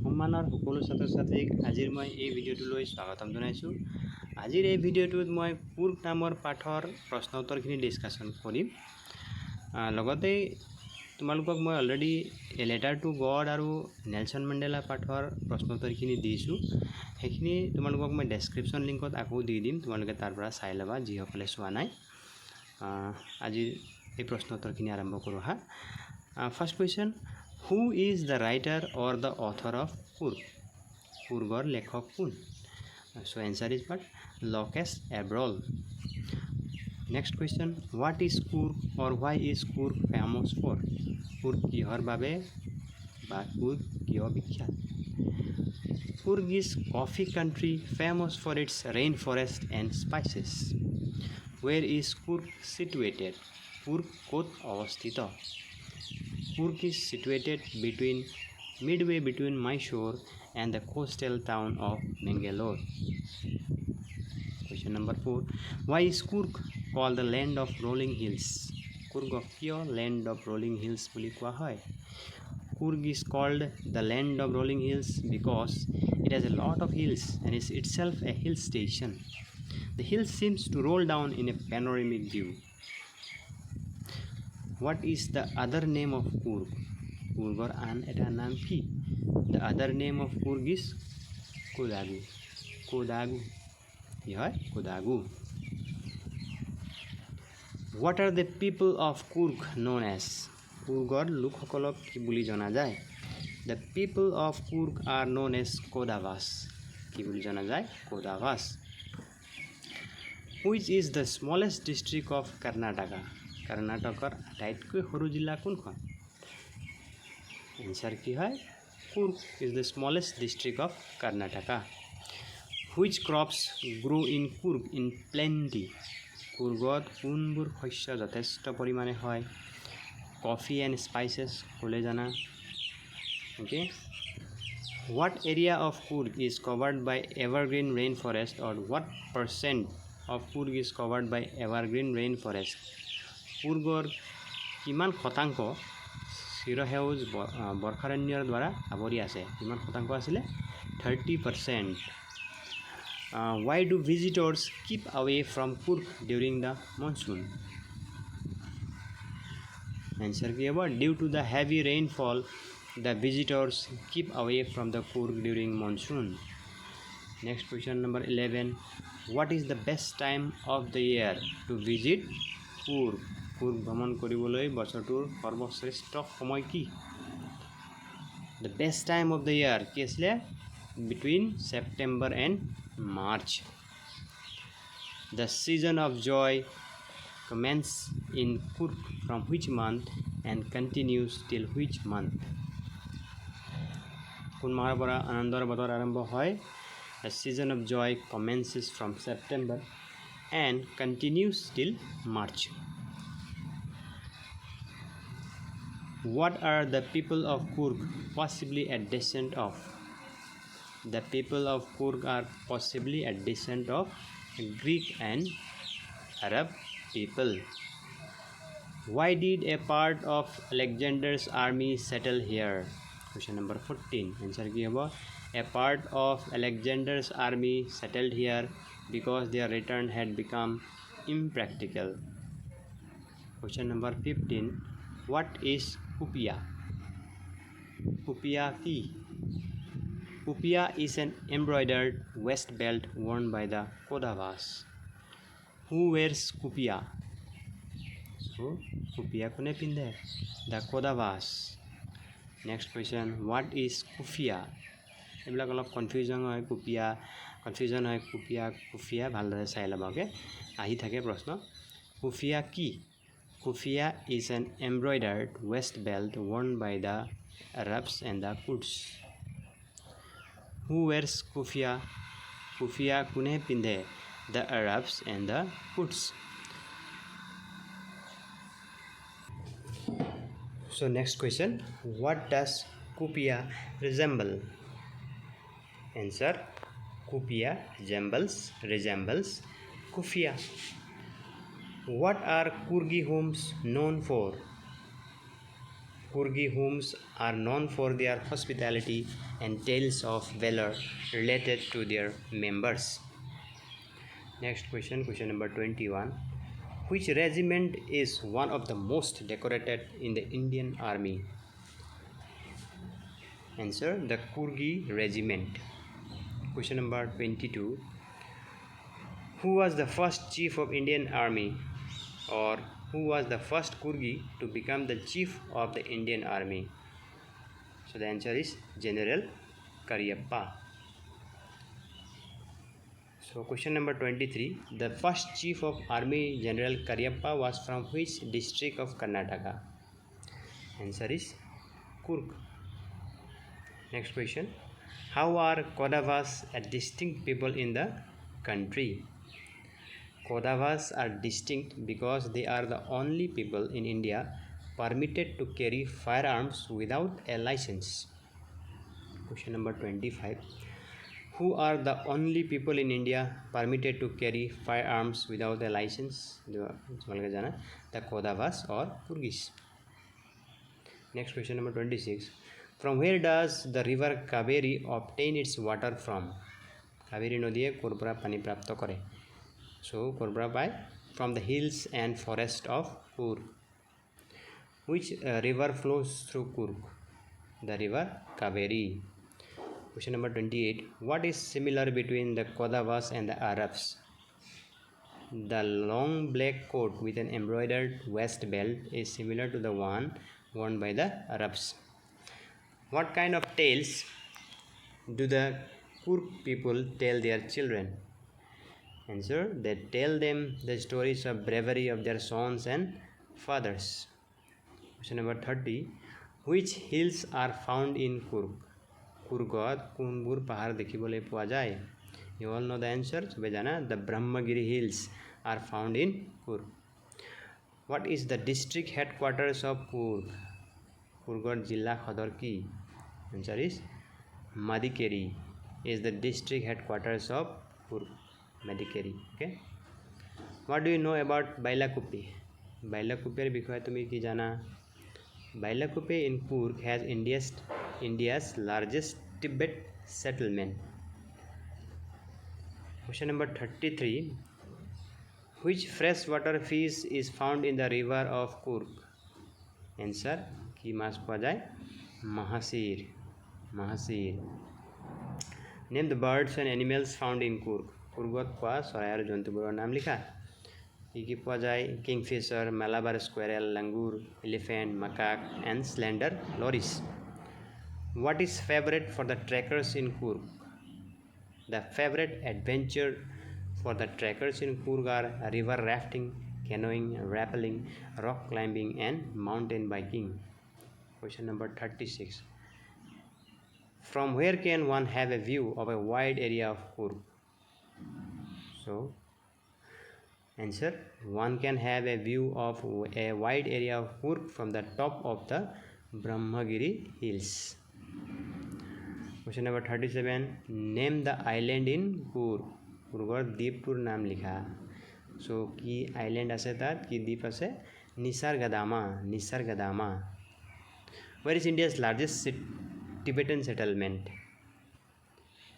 সন্মানৰ সকলো ছাত্ৰ ছাত্ৰীক আজিৰ মই এই ভিডিঅ'টোলৈ স্বাগতম জনাইছোঁ। আজিৰ এই ভিডিঅ'টোত মই কুৰ্গ নামৰ পাঠৰ প্ৰশ্ন উত্তৰখিনি ডিছকাশ্যন কৰিম। লগতে তোমালোকক মই already a letter to god আৰু নেলছন মেণ্ডেলা পাঠৰ প্ৰশ্ন উত্তৰখিনি দিছোঁ। সেইখিনি তোমালোকক মই ডেছক্ৰিপশ্যন লিংকত আকৌ দি দিম, তোমালোকে তাৰ পৰা চাই ল'বা যিসকলে চোৱা নাই। আজিৰ এই প্ৰশ্ন উত্তৰখিনি আৰম্ভ কৰোঁ হা। First question, who is the writer or the author of Coorg? কুৰ্গৰ লেখক কোন? So answer is what? Locus Abrol. Next question, what is Kurg or why is Kurg famous for? Kurg কিহৰ বাবে বা কুৰ্গ কিয় বিখ্যাত? Kurg is coffee country famous for its rainforest and spices. Where is Kurg situated? Kurg ক'ত অৱস্থিত? Kurg is situated midway between Mysore and the coastal town of Mangalore. Question number 4. Why is Kurg called the land of rolling hills? Kurg kiyo land of rolling hills বুলি কোৱা হয়? Kurg is called the land of rolling hills because it has a lot of hills and is itself a hill station. The hill seems to roll down in a panoramic view. What is the other name of Kurg? Kurgor an eta naam ki? The other name of Kurg is Kodagu. Kodagu. কি হয়? Kodagu. What are the people of Kurg known as? কুৰ্গৰ লোকসকলক কি বুলি জনা যায়? The people of Kurg are known as Kodavas. কি বুলি জনা যায়? Kodavas. Which is the smallest district of Karnataka? কৰ্ণাটকৰ আটাইতকৈ সৰু জিলা কোনখন? এনসাৰ কি হয়? Kurg is the smallest district of Karnataka. Which crops grow in Kurg in plenty? কুৰ্গত কোনবোৰ শস্য যথেষ্ট পৰিমাণে হয়? Coffee and spices ক'লে জানা? Okay. What area of Kurg is covered by evergreen rainforest, or what percent of Kurg is covered by evergreen rainforest? কুৰ্গৰ কিমান শতাংশ চিৰসেউজ বৰ্ষাৰণ্যৰ দ্বাৰা আৱৰি আছে? কিমান শতাংশ আছিলে? 30%. Why do visitors keep away from Kurg during the monsoon? Answer কি হ'ব? Due to the heavy rainfall, the visitors keep away from the Kurg during monsoon. Next question number 11. What is the best time of the year to visit Kurg? Kurg ভ্ৰমণ কৰিবলৈ বছৰটোৰ সৰ্বশ্ৰেষ্ঠ সময় কি? The best time of the year কি আছিলে? Between September and March. The season of joy commences in Kurg from which month and continues till which month? কোন মাহৰ পৰা আনন্দৰ বতৰ আৰম্ভ হয়? The season of joy commences from September and continues till March. What are the people of Kurg possibly a descent of? The people of Kurg are possibly a descent of Greek and Arab people. Why did a part of Alexander's army settle here? Question number 14. Answer কি হ'ব? A part of Alexander's army settled here because their return had become impractical. Question number 15. What is Kupia? Kupia কি? Kupia is an embroidered waist belt worn by the Kodavas. Who wears Kupia? So, Kupia কোনে পিন্ধে? The Kodavas. Next question, what is Kufia? এইবিলাক অলপ confusion হয়। কুফিয়া ভালদৰে চাই ল'বা। Okay, আহি থাকে প্ৰশ্ন। কুফিয়া কি? Kufia is an embroidered waist belt worn by the Arabs and the Kurds. Who wears Kufia? Kufia কোনে পিন্ধে? The Arabs and the Kurds. So next question, what does Kupia resemble? Answer, Kupia resembles Kufia. What are Kurgi homes known for? Kurgi homes are known for their hospitality and tales of valor related to their members. Next question, question number 21. Which regiment is one of the most decorated in the Indian Army? Answer, the Kurgi regiment. Question number 22. Who was the first chief of Indian Army, or who was the first Kurgi to become the chief of the Indian Army? So the answer is General Cariappa. So question number 23. The first chief of army, General Cariappa, was from which district of Karnataka? Answer is Kurg. Next question. How are Kodavas a distinct people in the country? Kodavas are distinct because they are the only people in India permitted to carry firearms without a license. Question number 25. Who are the only people in India permitted to carry firearms without a license? The Kodavas or Kurgis. Next question number 26. From where does the river Kaveri obtain its water from? Kaveri nodiye Korbra pani prapto kore. So Korbra by from the hills and forest of Kurg. Which river flows through Kurg? The river Kaveri. Question number 28. What is similar between the Kodavas and the Arabs? The long black coat with an embroidered waist belt is similar to the one worn by the Arabs. What kind of tales do the Kurg people tell their children? Answer, they tell them the stories of bravery of their sons and fathers. Question number 30. Which hills are found in Kurg? Kurgot kunbur pahar dekhibole poa jay. You all know the answer. Sobe jana, the Brahmagiri hills are found in Kurg. What is the district headquarters of Kurg? Kurgot Jilla Khodor ki. Answer is Madikeri is the district headquarters of Kurg. Madikeri. Okay. What do you know about Bailakuppe? Bailakuppe বিষয়ে তুমি কি জানা? Bailakuppe in Kurg has India's largest Tibet settlement. Question number 33. Which freshwater fish is found in the river of Kurg? Answer, ki mas poa jay? Mahasir. Mahasir. Name the birds and animals found in Kurg. Kurgot poa sorai aru jontuborer naam likha. Ki poa jay? Kingfisher, Malabar squirrel, langur, elephant, macaque, and slender loris. What is favorite for the trekkers in Kurg? The favorite adventure for the trekkers in Kurg are river rafting, canoeing, rappelling, rock climbing, and mountain biking. Question number 36. From where can one have a view of a wide area of Kurg? So, answer, one can have a view of a wide area of Kurg from the top of the Brahmagiri hills. Question number 37. Name the island in Kurg. Kurgor Deeppur naam likha. So ki island ase tat ki deep ase Nisargadama. Nisargadama. Where is India's largest Tibetan settlement?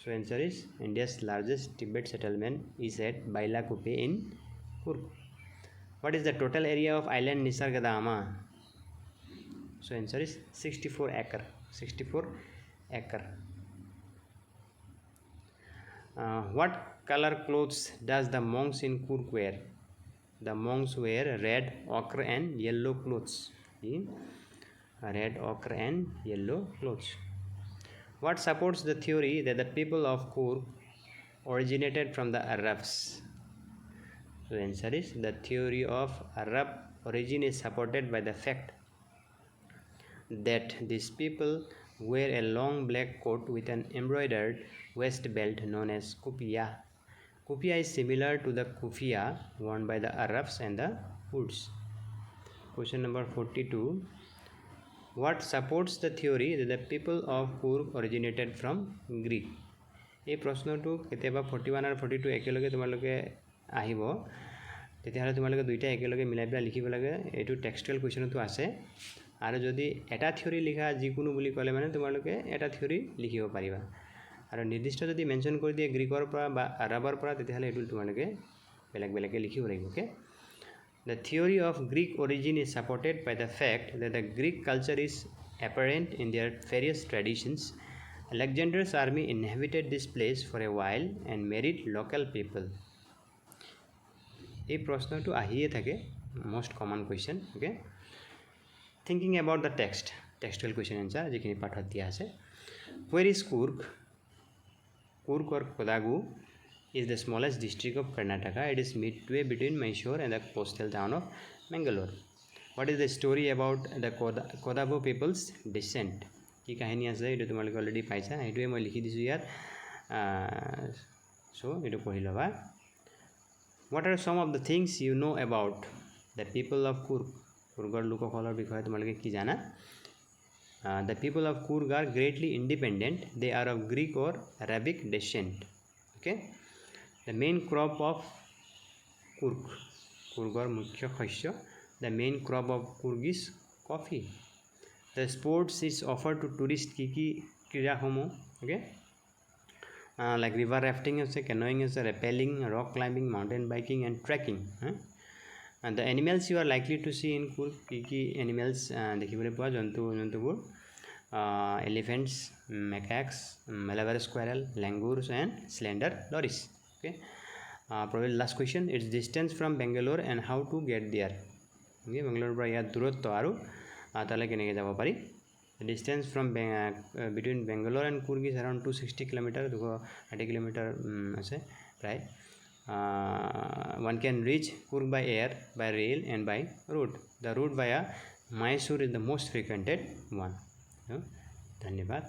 So answer is India's largest Tibet settlement is at Bailakuppe in Kurg. What is the total area of island Nisargadama? So answer is 64 acre. 64 acre. What color clothes does the monks in Kurg wear? The monks wear red, ochre, and yellow clothes. Red, ochre, and yellow clothes. What supports the theory that the people of Kurg originated from the Arabs? So the answer is the theory of Arab origin is supported by the fact that these people wear a long black coat with an embroidered waist belt known as kufiya. Kufiya is similar to the kufiya worn by the Arabs and the Kurds. Question number 42. What supports the theory that the people of Kurg originated from Greek? এই প্ৰশ্নটো কেতিয়াবা 41 আৰু 42 একেলগে তোমালোকে আহিব, তেতিয়াহ'লে তোমালোকে দুইটা একেলগে মিলাই পেলাই লিখিব লাগে। এইটো টেক্সটুৱেল কুৱেশ্যনটো আছে, আৰু যদি এটা থিওৰি লিখা যিকোনো বুলি ক'লে মানে তোমালোকে এটা থিওৰি লিখিব পাৰিবা আৰু নিৰ্দিষ্ট যদি মেনশ্যন কৰি দিয়ে গ্ৰীকৰ পৰা বা আৰবৰ পৰা তেতিয়াহ'লে এইটো তোমালোকে বেলেগ বেলেগকৈ লিখিব লাগিব ওকে The theory of Greek origin is supported by the fact that the Greek culture is apparent in their various traditions. Alexander's army inhabited this place for a while and married local people. এই প্ৰশ্নটো আহিয়ে থাকে most common question okay thinking about the textual question answer যিখিনি পাঠত দিয়া আছে where is Kurg or Kodagu is the smallest district of Karnataka. It is midway between Mysore and the coastal town of Mangalore. What is the story about the Kodagu people's descent? কি কাহিনী আছে এইটো তোমালোকে already পাইছা এইটোৱে মই লিখি দিছোঁ ইয়াত so এইটো পঢ়ি ল'বা What are some of the things you know about the people of Kurg? Kurgar লোকসকলৰ বিষয়ে তোমালোকে কি জানা The people of Kurg are greatly independent. They are of Greek or Arabic descent. Okay. The main crop of Kurgar mukhya khasya. The main crop of Kurg is coffee. The sports is offered to tourists kiki kriya homo okay like river rafting is canoeing is rappelling rock climbing mountain biking and trekking and the animals you are likely to see in Kurg kiki animals dekhibole poa jontubur elephants macaques Malabar squirrel langurs and slender loris okay probably last question its distance from Bangalore and how to get there okay Bangalore পৰা ইয়াত দূৰত্ব আৰু তালৈ কেনেকৈ যাব পাৰি the distance from between Bangalore and Kurg is around 260 km 280 km আছে প্ৰায় one can reach Kurg by air by rail and by road the route via Mysore is the most frequented one धन्यवाद